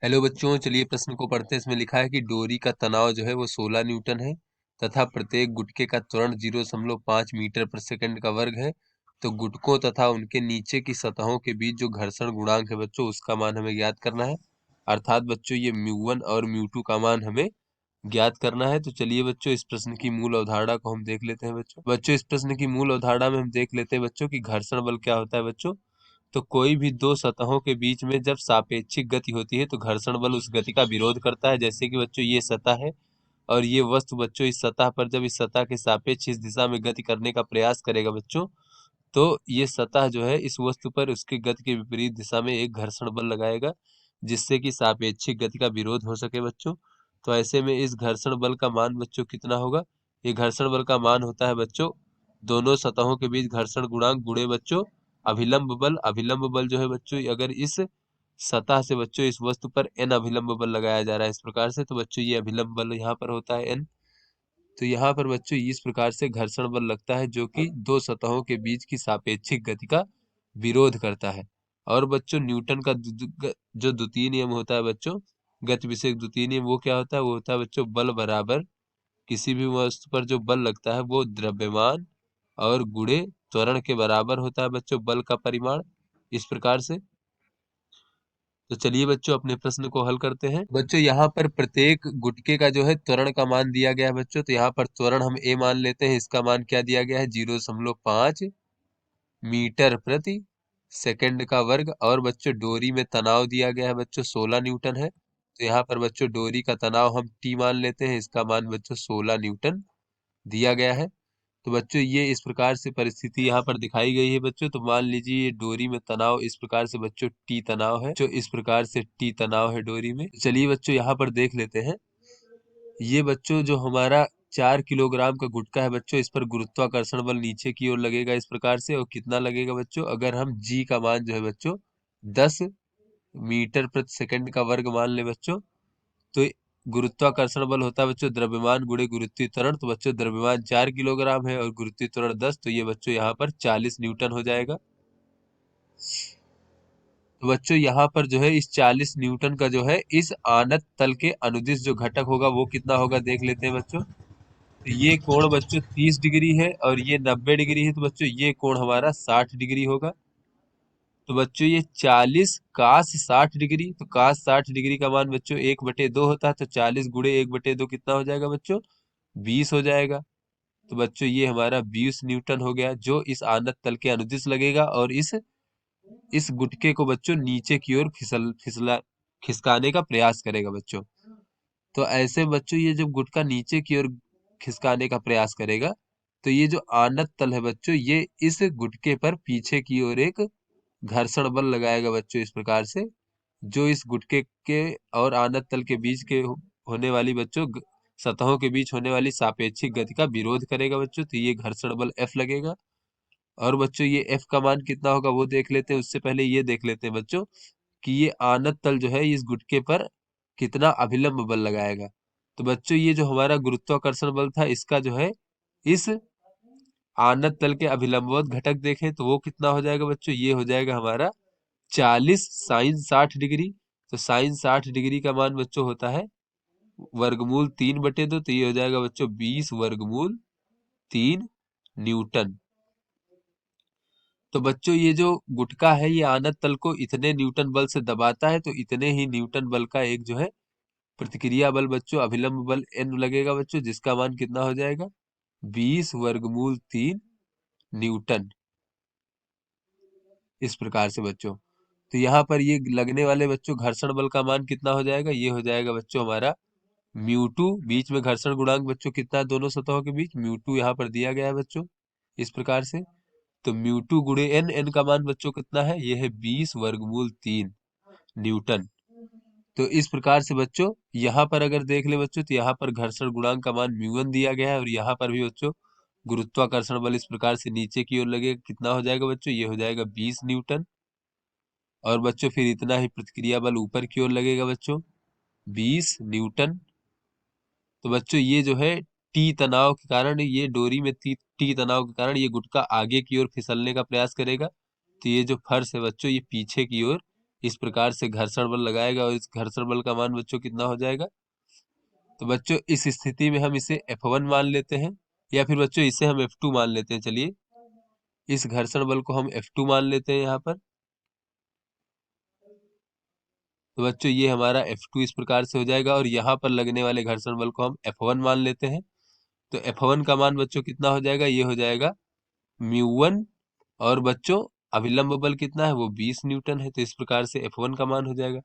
Hello बच्चों, चलिए प्रश्न को पढ़ते हैं। इसमें लिखा है कि डोरी का तनाव जो है वो 16 न्यूटन है तथा प्रत्येक गुटके का त्वरण 0.5 मीटर पर सेकंड का वर्ग है। तो गुटकों तथा उनके नीचे की सतहों के बीच जो घर्षण गुणांक है बच्चों, उसका मान हमें ज्ञात करना है। अर्थात बच्चों ये म्यू1 और म्यू2 का मान हमें ज्ञात करना है। तो चलिए बच्चों इस प्रश्न की मूल अवधारणा को हम देख लेते हैं। बच्चों इस प्रश्न की मूल अवधारणा में हम देख लेते हैं बच्चों की घर्षण बल क्या होता है बच्चों। तो कोई भी दो सतहों के बीच में जब सापेक्षिक गति होती है तो घर्षण बल उस गति का विरोध करता है। जैसे कि बच्चों ये सतह है और ये वस्तु बच्चों इस सतह पर जब इस सतह के सापेक्ष इस दिशा में गति करने का प्रयास करेगा बच्चों, तो ये सतह जो है इस वस्तु पर उसकी गति के विपरीत दिशा में एक घर्षण बल लगाएगा, जिससे कि सापेक्षिक गति का विरोध हो सके बच्चों। तो ऐसे में इस घर्षण बल का मान बच्चों कितना होगा? ये घर्षण बल का मान होता है बच्चों दोनों सतहों के बीच घर्षण गुणांक गुणे बच्चों अभिलंब बल। अभिलंब बल जो है बच्चों, अगर इस सतह से बच्चों इस वस्तु पर n अभिलंब बल लगाया जा रहा है इस प्रकार से, तो बच्चों ये अभिलंब बल यहाँ पर होता है n। तो यहाँ पर बच्चों इस प्रकार से घर्षण बल लगता है जो कि दो सतहों के बीच की सापेक्षिक गति का विरोध करता है। और बच्चों न्यूटन का जो द्वितीय नियम होता है बच्चों, गति विषयक द्वितीय नियम, वो क्या होता है? वो होता है बच्चों बल बराबर किसी भी वस्तु पर जो बल लगता है वो द्रव्यमान और गुणे त्वरण के बराबर होता है बच्चों बल का परिमाण, इस प्रकार से। तो चलिए बच्चों अपने प्रश्न को हल करते हैं। बच्चों यहाँ पर प्रत्येक गुटके का जो है त्वरण का मान दिया गया है बच्चों। तो यहाँ पर त्वरण हम ए मान लेते हैं। इसका मान क्या दिया गया है? 0.5 मीटर प्रति सेकंड का वर्ग। और बच्चों डोरी में तनाव दिया गया है बच्चों 16 न्यूटन है। तो यहाँ पर बच्चों डोरी का तनाव हम टी मान लेते हैं। इसका मान बच्चों 16 न्यूटन दिया गया है। तो बच्चों ये इस प्रकार से परिस्थिति यहाँ पर दिखाई गई है बच्चों। तो मान लीजिए ये डोरी में तनाव इस प्रकार से बच्चों टी तनाव है, जो इस प्रकार से टी तनाव है डोरी में। चलिए बच्चों यहाँ पर देख लेते हैं। ये बच्चों जो हमारा 4 किलोग्राम का गुटका है बच्चों, इस पर गुरुत्वाकर्षण बल नीचे की ओर लगेगा इस प्रकार से। और कितना लगेगा बच्चों? अगर हम जी का मान जो है बच्चों 10 मीटर प्रति सेकंड का वर्ग मान ले बच्चों, तो गुरुत्वाकर्षण बल होता है बच्चों द्रव्यमान गुणे गुरुत्वीय त्वरण। तो बच्चों द्रव्यमान 4 किलोग्राम है और गुरुत्वीय त्वरण 10, तो ये बच्चों यहाँ पर 40 न्यूटन हो जाएगा। तो बच्चों यहाँ पर जो है इस 40 न्यूटन का जो है इस आनत तल के अनुदिश जो घटक होगा वो कितना होगा देख लेते हैं बच्चों। तो ये कोण बच्चों 30 डिग्री है और ये 90 डिग्री है। तो बच्चों ये कोण हमारा 60 डिग्री होगा। तो बच्चों ये 40 कास 60 डिग्री, तो कास 60 डिग्री का मान बच्चों 1/2 होता है। तो 40 गुणे 1/2 कितना हो जाएगा बच्चों? 20 हो जाएगा। तो बच्चों ये हमारा 20 न्यूटन हो गया, जो इस आनत तल के अनुदिश लगेगा और इस गुटके को बच्चों नीचे की ओर फिसला खिसकाने का प्रयास करेगा बच्चों। तो ऐसे बच्चों ये जब गुटका नीचे की ओर खिसकाने का प्रयास करेगा, तो ये जो आनत तल है बच्चों, ये इस गुटके पर पीछे की ओर एक घर्षण बल लगाएगा बच्चों इस प्रकार से, जो इस गुटके के और आनत तल के बीच के होने वाली बच्चों सतहों के बीच होने वाली सापेक्षिक गति का विरोध करेगा बच्चों। तो ये घर्षण बल F लगेगा। और बच्चों ये F का मान कितना होगा वो देख लेते हैं। उससे पहले ये देख लेते हैं बच्चों कि ये आनत तल जो है इस गुटके पर कितना अभिलंब बल लगाएगा। तो बच्चों ये जो हमारा गुरुत्वाकर्षण बल था, इसका जो है इस आनत तल के अभिलंबवत घटक देखें तो वो कितना हो जाएगा बच्चों? ये हो जाएगा हमारा 40 साइन 60 डिग्री। तो साइन 60 डिग्री का मान बच्चों होता है वर्गमूल 3/2। तो ये हो जाएगा बच्चों 20 वर्गमूल 3 न्यूटन। तो बच्चों ये जो गुटका है ये आनत तल को इतने न्यूटन बल से दबाता है, तो इतने ही न्यूटन बल का एक जो है प्रतिक्रिया बल बच्चों अभिलंब बल N लगेगा बच्चों, जिसका मान कितना हो जाएगा? 20 वर्गमूल 3 न्यूटन, इस प्रकार से बच्चों। तो यहाँ पर ये लगने वाले बच्चों घर्षण बल का मान कितना हो जाएगा? ये हो जाएगा बच्चों हमारा म्यू2। बीच में घर्षण गुणांक बच्चों कितना है दोनों सतहों के बीच? म्यू2 यहाँ पर दिया गया है बच्चों इस प्रकार से। तो म्यू2 गुणे एन, एन का मान बच्चों कितना है? ये है 20 वर्गमूल 3 न्यूटन। तो इस प्रकार से बच्चों यहाँ पर अगर देख ले बच्चों, तो यहाँ पर घर्षण गुणांक का मान म्यू1 दिया गया है और यहाँ पर भी बच्चों गुरुत्वाकर्षण बल इस प्रकार से नीचे की ओर लगेगा। कितना हो जाएगा बच्चों? ये हो जाएगा 20 न्यूटन। और बच्चों फिर इतना ही प्रतिक्रिया बल ऊपर की ओर लगेगा बच्चों 20 न्यूटन। तो बच्चों ये जो है टी तनाव के कारण, ये डोरी में टी तनाव के कारण ये गुटका आगे की ओर फिसलने का प्रयास करेगा। तो ये जो फर्श है बच्चों ये पीछे की ओर इस प्रकार से घर्षण बल लगाएगा और इस घर्षण बल का मान बच्चों कितना हो जाएगा। तो बच्चों इस स्थिति में हम इसे F1 मान लेते हैं, या फिर बच्चों इसे हम F2 मान लेते हैं। चलिए इस घर्षण बल को हम F2 मान लेते हैं यहाँ पर। तो बच्चों ये हमारा F2 इस प्रकार से हो जाएगा, और यहाँ पर लगने वाले घर्षण बल को हम F1 मान लेते हैं। तो F1 का मान बच्चों कितना हो जाएगा, ये हो जाएगा μ1, और बच्चों अभिलंब बल कितना है, वो 20 न्यूटन है। तो इस प्रकार से F1 का मान हो जाएगा।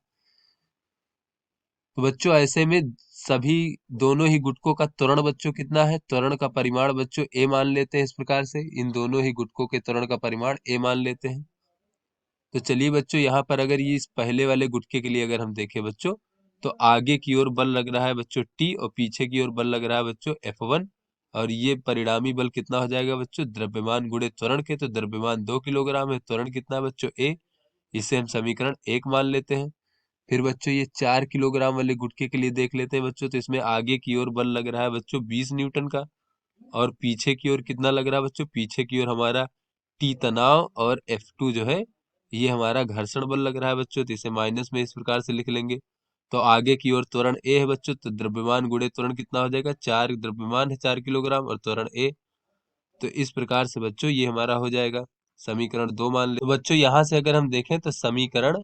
तो बच्चों ऐसे में सभी दोनों ही गुटकों का त्वरण बच्चों कितना है, त्वरण का परिमाण बच्चों A मान लेते हैं। इस प्रकार से इन दोनों ही गुटकों के त्वरण का परिमाण A मान लेते हैं। तो चलिए बच्चों यहाँ पर अगर ये इस पहले वाले गुटके के लिए अगर हम देखें बच्चों, तो आगे की ओर बल लग रहा है बच्चों T, और पीछे की ओर बल लग रहा है बच्चों F1, और ये परिणामी बल कितना हो जाएगा बच्चों, द्रव्यमान गुणे त्वरण के। तो द्रव्यमान 2 किलोग्राम है, त्वरण कितना है बच्चों A, इसे हम समीकरण 1 मान लेते हैं। फिर बच्चों ये 4 किलोग्राम वाले गुटके के लिए देख लेते हैं बच्चों। तो इसमें आगे की ओर बल लग रहा है बच्चों 20 न्यूटन का, और पीछे की ओर कितना लग रहा है बच्चों, पीछे की ओर हमारा T तनाव और F2 जो है ये हमारा घर्षण बल लग रहा है बच्चों। तो इसे माइनस में इस प्रकार से लिख लेंगे। तो आगे की ओर त्वरण A है बच्चों, तो द्रव्यमान गुणे त्वरण कितना हो जाएगा, 4 द्रव्यमान है 4 किलोग्राम और त्वरण A। तो इस प्रकार से बच्चों ये हमारा हो जाएगा समीकरण 2 मान ले। तो बच्चों यहाँ से अगर हम देखें तो समीकरण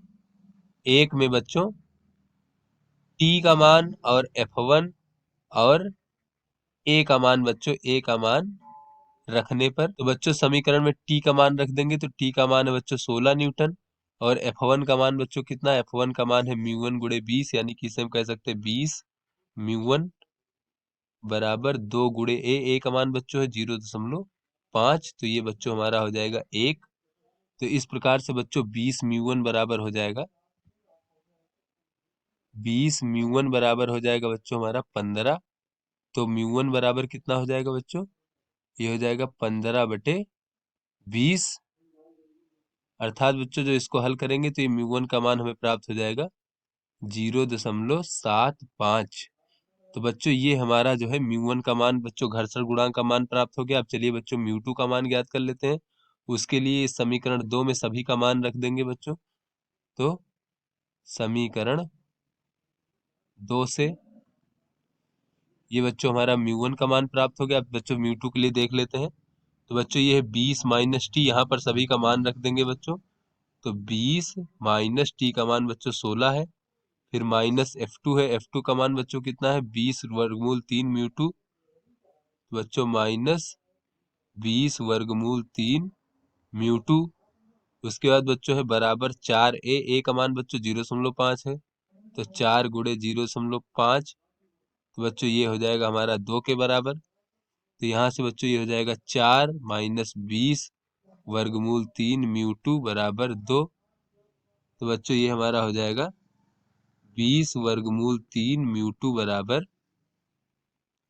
1 में बच्चों T का मान और F1 और A का मान बच्चों, A का मान रखने पर, तो बच्चों समीकरण में T का मान रख देंगे। तो T का मान है बच्चों 16 न्यूटन, और F1 का मान बच्चों कितना है, F1 का मान है μ1 गुणे 20, यानी कि इसे हम कह सकते हैं 20 μ1 बराबर 2 गुणे A का मान बच्चों है 0.5, तो ये बच्चों हमारा हो जाएगा 1। तो इस प्रकार से बच्चों 20 μ1 बराबर हो जाएगा, 20 μ1 बराबर हो जाएगा बच्चों हमारा 15। तो μ1 बराबर कितना हो जाएगा बच्चों, ये हो जाएगा 15/20, अर्थात बच्चों जो इसको हल करेंगे तो ये μ1 का मान हमें प्राप्त हो जाएगा 0.75। तो बच्चों ये हमारा जो है μ1 का मान बच्चों घर्षण गुणांक का मान प्राप्त हो गया। अब चलिए बच्चों μ2 का मान ज्ञात कर लेते हैं। उसके लिए इस समीकरण 2 में सभी का मान रख देंगे बच्चों। तो समीकरण 2 से ये बच्चों हमारा μ1 का मान प्राप्त हो गया। अब बच्चों μ2 के लिए देख लेते हैं। तो बच्चों ये है 20 माइनस टी, यहाँ पर सभी का मान रख देंगे बच्चों। तो 20 माइनस टी का मान बच्चों 16 है। फिर माइनस F2 है, F2 का मान बच्चों कितना है, 20 वर्गमूल 3 μ2, बच्चों माइनस 20 वर्गमूल 3 μ2। उसके बाद बच्चों है बराबर 4A, A का मान बच्चों 0.5 है, तो 4 गुणे 0.5, तो बच्चों ये हो जाएगा हमारा 2 के बराबर। तो यहाँ से बच्चों ये हो जाएगा 4 माइनस 20 वर्गमूल 3 μ2 बराबर 2। तो बच्चों ये हमारा हो जाएगा 20 वर्गमूल 3 μ2 बराबर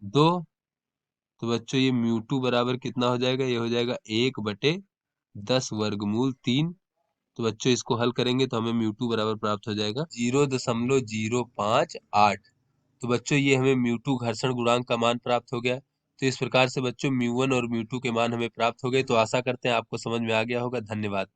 2। तो बच्चों ये μ2 बराबर कितना हो जाएगा, ये हो जाएगा 1/10 वर्गमूल 3। तो बच्चों इसको हल करेंगे तो हमें μ2 बराबर प्राप्त हो जाएगा 0.058। तो बच्चों ये हमें μ2 घर्षण गुणांक का मान प्राप्त हो गया। तो इस प्रकार से बच्चों μ1 और μ2 के मान हमें प्राप्त हो गए। तो आशा करते हैं आपको समझ में आ गया होगा। धन्यवाद।